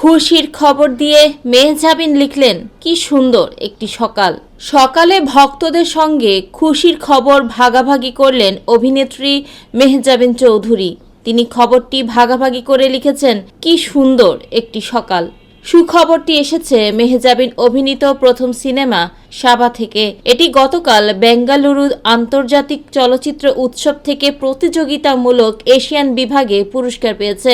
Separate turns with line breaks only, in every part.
খুশির খবর দিয়ে মেহজাবিন লিখলেন, কি সুন্দর একটি সকাল। সকালে ভক্তদের সঙ্গে খুশির খবর ভাগাভাগি করলেন অভিনেত্রী মেহজাবিন চৌধুরী। তিনি খবরটি ভাগাভাগি করে লিখেছেন, কি সুন্দর একটি সকাল। সুখবরটি এসেছে মেহজাবিন অভিনীত প্রথম সিনেমা সাবা থেকে। এটি গতকাল বেঙ্গালুরু আন্তর্জাতিক চলচ্চিত্র উৎসব থেকে প্রতিযোগিতামূলক এশিয়ান বিভাগে পুরস্কার পেয়েছে।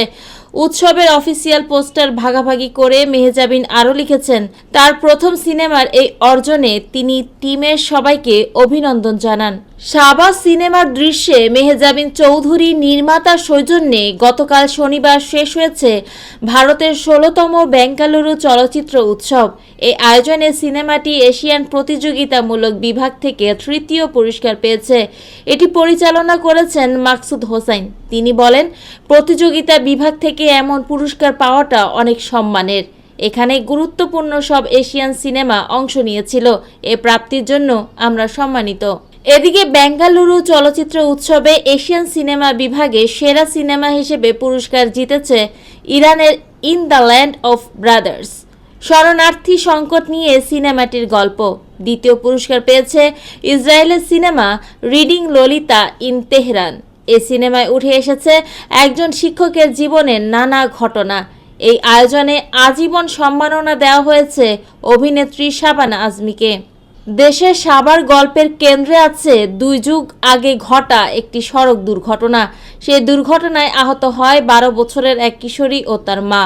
উৎসবের অফিসিয়াল পোস্টার ভাগাভাগি করে মেহজাবিন আরও লিখেছেন, তার প্রথম সিনেমার এই অর্জনে তিনি টিমের সবাইকে অভিনন্দন জানান। সাবা সিনেমার দৃশ্যে মেহজাবিন চৌধুরী নির্মাতার সৌজন্যে গতকাল শনিবার শেষ হয়েছে ভারতের ১৬তম বেঙ্গালুরু চলচ্চিত্র উৎসব। এই আয়োজনে সিনেমাটি এশিয়ান প্রতিযোগিতামূলক বিভাগ থেকে তৃতীয় পুরস্কার পেয়েছে। এটি পরিচালনা করেছেন মাকসুদ হোসাইন। তিনি বলেন, প্রতিযোগিতা বিভাগ থেকে এমন পুরস্কার পাওয়াটা অনেক সম্মানের। এখানে গুরুত্বপূর্ণ সব এশিয়ান সিনেমা অংশ নিয়েছিল। এ প্রাপ্তির জন্য আমরা সম্মানিত। এদিকে বেঙ্গালুরু চলচ্চিত্র উৎসবে এশিয়ান সিনেমা বিভাগে সেরা সিনেমা হিসেবে পুরস্কার জিতেছে ইরানের in the land of brothers. শরণার্থী সংকট নিয়ে সিনেমাটির গল্প। দ্বিতীয় পুরস্কার পেয়েছে ইসরায়েলের cinema reading Lalita in Tehran. এই সিনেমায় উঠে এসেছে একজন শিক্ষকের জীবনের নানা ঘটনা। এই আয়োজনে আজীবন সম্মাননা দেওয়া হয়েছে অভিনেত্রী শাবানা আজমিকে। দেশের সাবার গল্পের কেন্দ্রে আছে ২ যুগ আগে ঘটা একটি সড়ক দুর্ঘটনা। সেই দুর্ঘটনায় আহত হয় ১২ বছরের এক কিশোরী ও তার মা।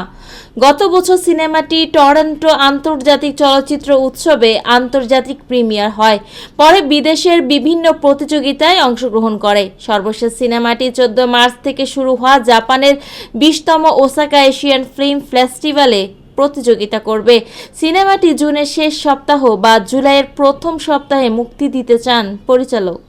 গত বছর সিনেমাটি টরন্টো আন্তর্জাতিক চলচ্চিত্র উৎসবে আন্তর্জাতিক প্রিমিয়ার হয়। পরে বিদেশের বিভিন্ন প্রতিযোগিতায় অংশগ্রহণ করে। সর্বশেষ সিনেমাটি ১৪ মার্চ থেকে শুরু হওয়া জাপানের ২০তম ওসাকা এশিয়ান ফিল্ম ফেস্টিভ্যালে প্রতিযোগিতা করবে। সিনেমাটি জুনের শেষ সপ্তাহ বা জুলাইয়ের প্রথম সপ্তাহে মুক্তি দিতে চান পরিচালক।